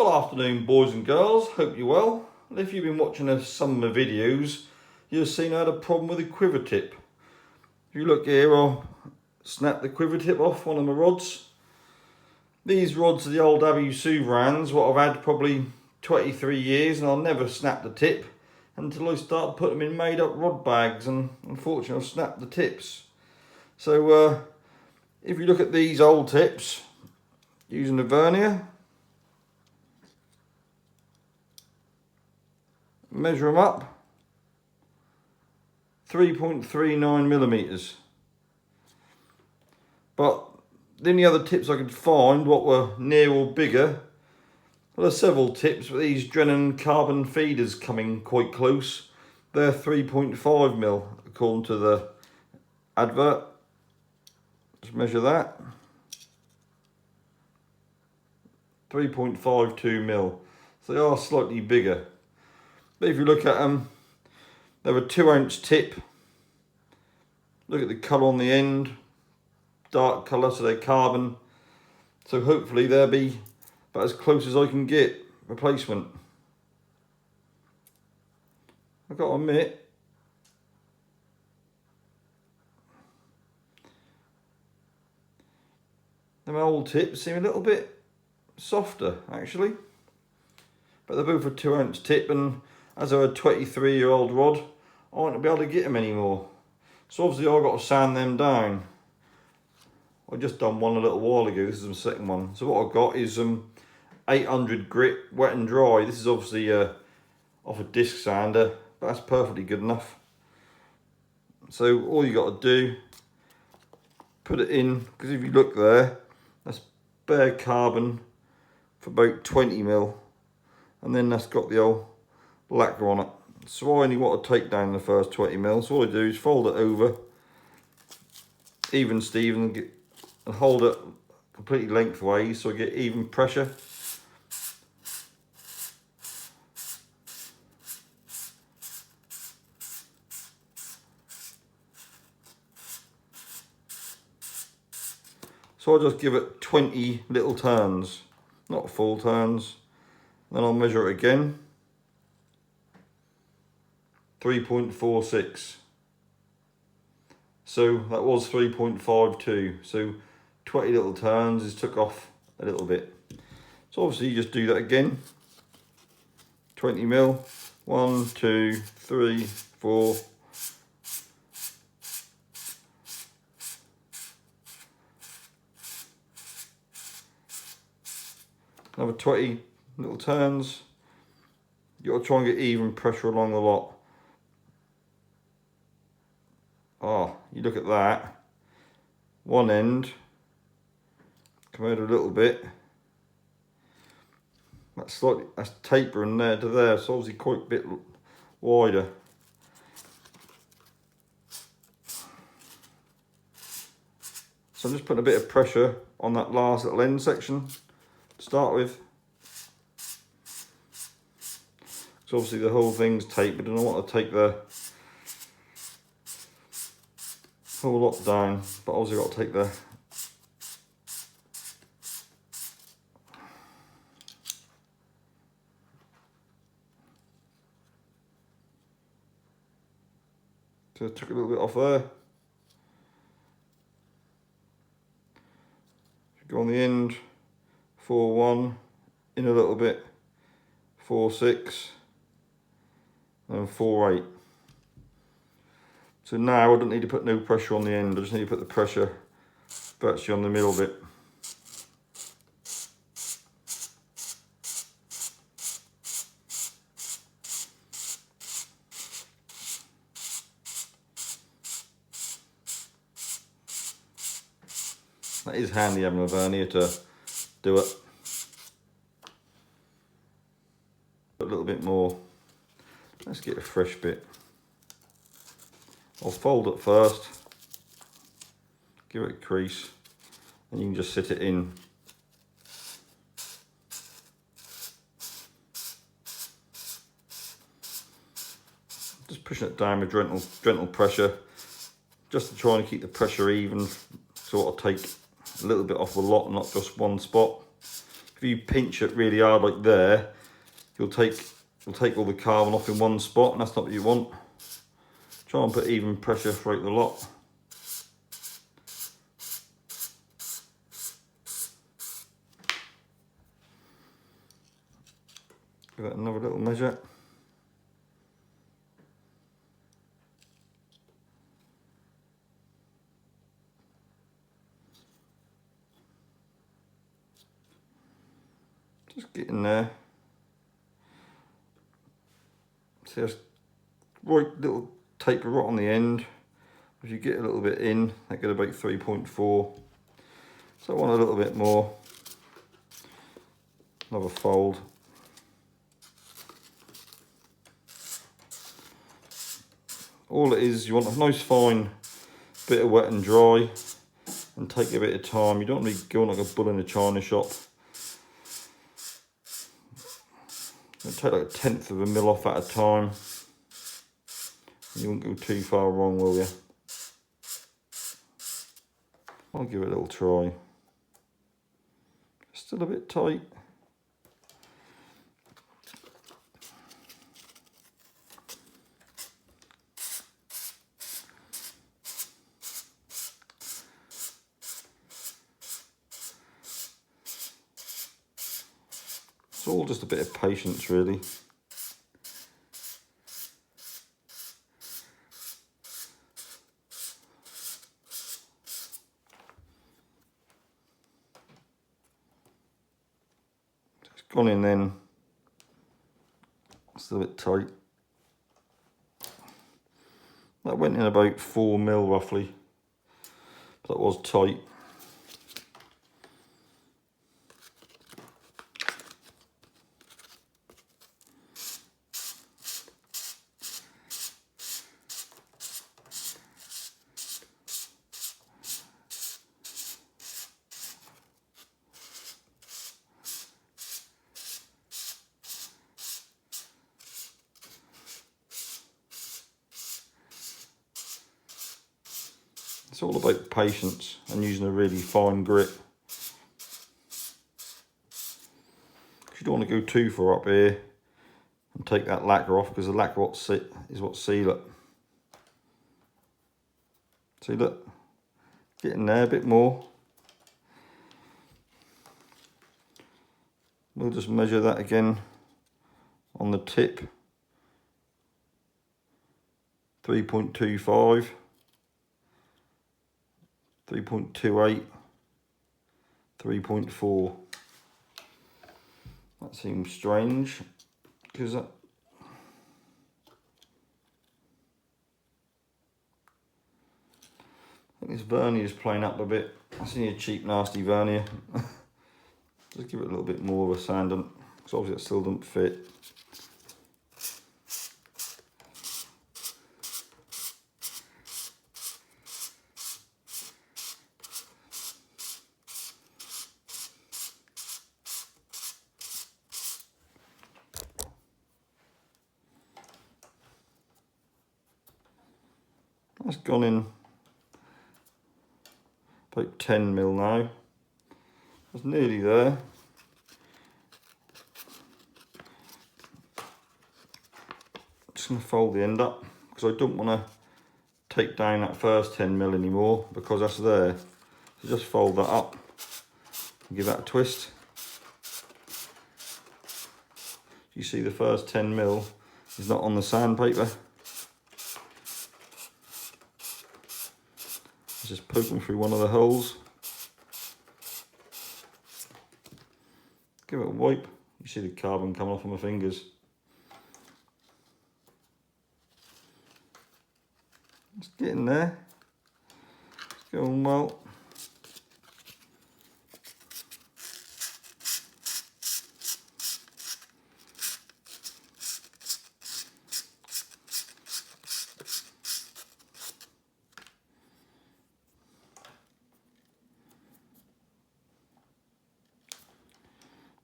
Well, afternoon boys and girls, hope you're well. If you've been watching some of my videos, you've seen I had a problem with the quiver tip. If you look here, I'll snap the quiver tip off one of my rods. These rods are the old Abu Suverans, what I've had probably 23 years, and I'll never snap the tip until I start putting them in made up rod bags, and unfortunately I've snapped the tips. So if you look at these old tips, using the vernier, measure them up, 3.39 millimeters. But the only other tips I could find what were near or bigger, well, there's several tips, but these Drennan carbon feeders coming quite close. They're 3.5 mil according to the advert. Just measure that. 3.52 mil. So they are slightly bigger. But if you look at them, they're a 2-ounce tip. Look at the colour on the end. Dark colour, so they're carbon. So hopefully they'll be about as close as I can get replacement. I've got to admit, them old tips seem a little bit softer actually. But they're both a 2-ounce tip, and as they're a 23-year-old rod, I won't be able to get them anymore. So obviously I've got to sand them down. I just done one a little while ago. This is the second one. So what I've got is 800 grit wet and dry. This is obviously off a disc sander, but that's perfectly good enough. So all you got to do, put it in, because if you look there, that's bare carbon for about 20 mil, and then that's got the old lacquer on it. So I only want to take down the first 20 mil. So all I do is fold it over, even Steven, and hold it completely lengthways so I get even pressure. So I'll just give it 20 little turns, not full turns. Then I'll measure it again. 3.46. So that was 3.52. So 20 little turns is took off a little bit. So obviously you just do that again. 20 mil. 1, 2, 3, 4. Another 20 little turns. You got to try and get even pressure along the lot. Oh, you look at that. One end come out a little bit. That's tapering there to there, so obviously quite a bit wider. So I'm just putting a bit of pressure on that last little end section to start with. So obviously the whole thing's tapered, and I want to take the whole lot down, but obviously I've got to take the so I took a little bit off there. Go on the end, 4-1, in a little bit, 4-6, and 4-8. So now I don't need to put no pressure on the end, I just need to put the pressure virtually on the middle bit. That is handy having a vernier to do it. A little bit more. Let's get a fresh bit. I'll fold it first, give it a crease, and you can just sit it in. Just pushing it down with gentle pressure, just to try and keep the pressure even, sort of take a little bit off the lot, not just one spot. If you pinch it really hard like there, you'll take all the carbon off in one spot, and that's not what you want. Try and put even pressure throughout the lot. Give that another little measure. Just get in there. See, there's right little taper right on the end. If you get a little bit in, I get about 3.4. So I want a little bit more. Another fold. All it is, you want a nice fine bit of wet and dry, and take a bit of time. You don't want to be going like a bull in a china shop. Take like 1/10 of a mil off at a time. You won't go too far wrong, will you? I'll give it a little try. Still a bit tight. It's all just a bit of patience, really. It's gone in then. Still a bit tight. That went in about 4 mil roughly. That was tight. It's all about patience and using a really fine grit. You don't want to go too far up here and take that lacquer off, because the lacquer is what seal it. See, look, get in there a bit more. We'll just measure that again on the tip. 3.25. 3.28, 3.4. That seems strange, because I think this vernier is playing up a bit. That's only a cheap, nasty vernier. Just give it a little bit more of a sanding, because obviously it still doesn't fit. That's gone in about 10 mil now. It's nearly there. Just going to fold the end up, because I don't want to take down that first 10 mil anymore, because that's there. So just fold that up and give that a twist. You see the first 10 mil is not on the sandpaper. Just poking through one of the holes. Give it a wipe. You see the carbon coming off of my fingers. It's getting there. It's going well.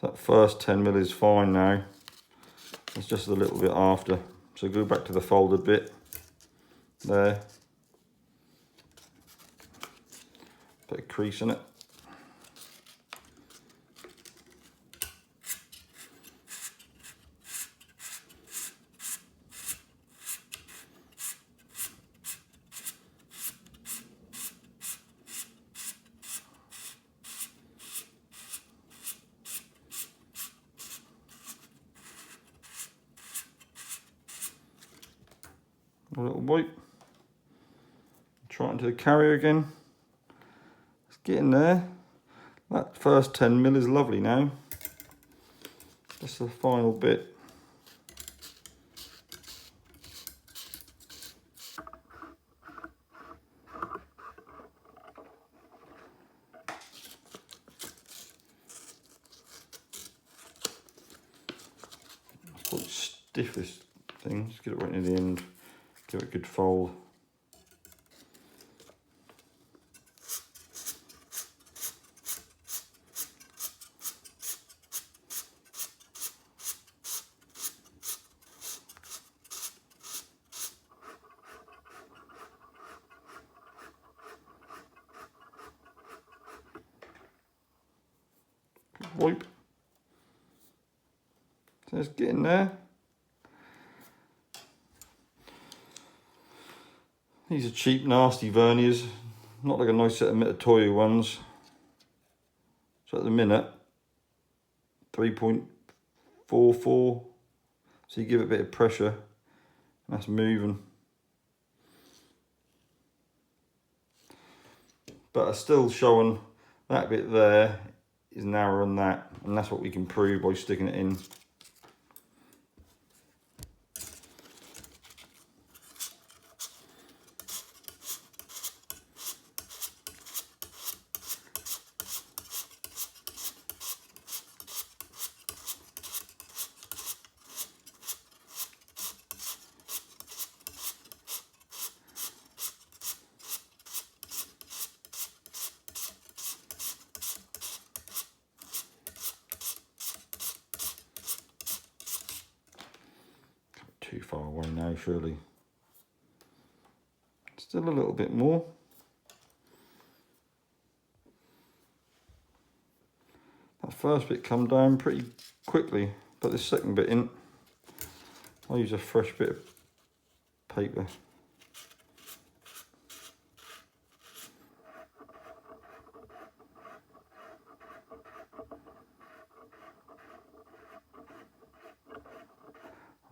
That first 10 mil is fine now. It's just a little bit after. So go back to the folded bit. There. Put a crease in it. A little wipe. Try it into the carrier again. It's getting there. That first 10mm is lovely now. Just the final bit. It's quite stiff, this thing. Just get it right near the end. Give it a good fold. Wipe. So it's getting there. These are cheap, nasty verniers, not like a nice set of Mitutoyo ones. So at the minute, 3.44. So you give it a bit of pressure, and that's moving. But it's still showing that bit there is narrower than that, and that's what we can prove by sticking it in. Too far away now, surely. Still a little bit more. That first bit come down pretty quickly, but this second bit in, I'll use a fresh bit of paper.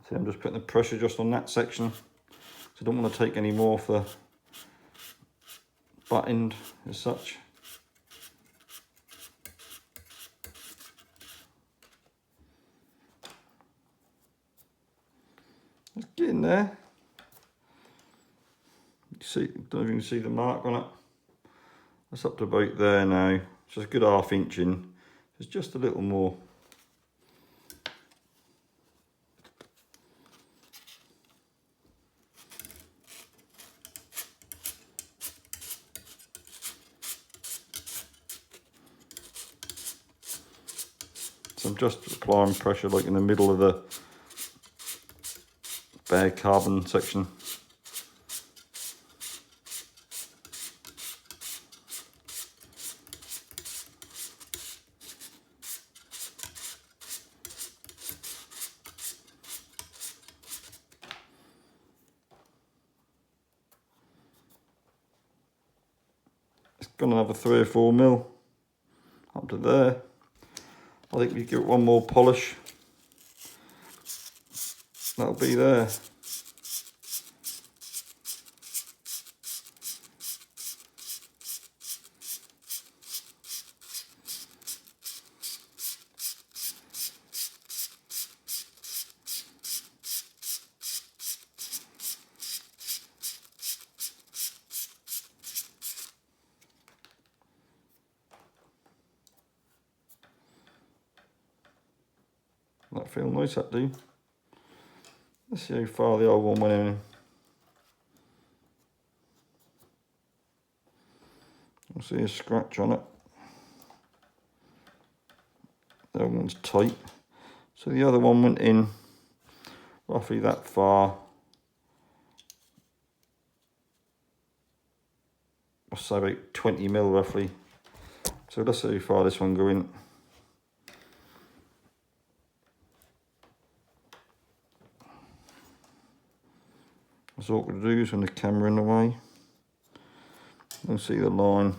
See, I'm just putting the pressure just on that section, so I don't want to take any more off the butt end as such. It's getting there. You see, don't even see the mark on it. That's up to about there now. It's just a good ½ inch in. There's just a little more. So I'm just applying pressure like in the middle of the bare carbon section. It's gone another 3 or 4mm up to there. I think we give it one more polish. That'll be there. That feel nice, that do. Let's see how far the old one went in. You'll see a scratch on it. That one's tight. So the other one went in roughly that far. I'll say about 20mm roughly. So let's see how far this one go in. It's awkward to do is when the camera in the way. You can see the line.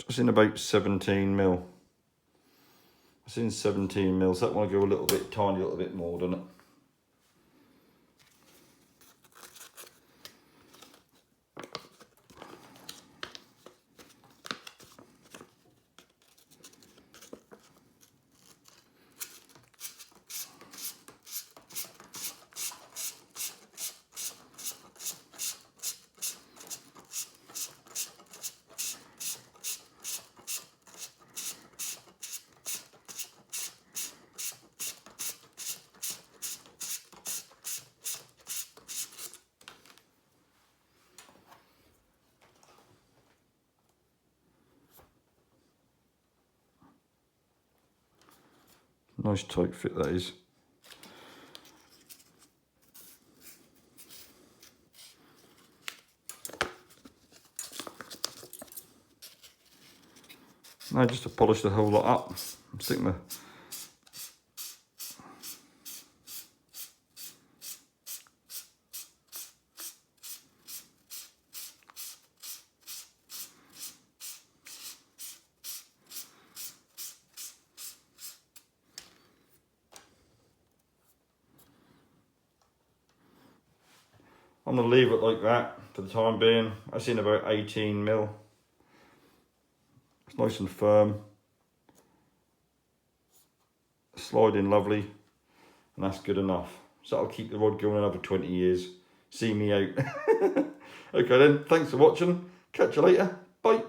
Just in about 17mm. It's in 17 mil, so that want to go a little bit, tiny little bit more, doesn't it? Nice tight fit that is. Now just to polish the whole lot up, stick my I'm going to leave it like that for the time being. That's in about 18 mil. It's nice and firm. Sliding lovely. And that's good enough. So that'll keep the rod going another 20 years. See me out. Okay then, thanks for watching. Catch you later. Bye.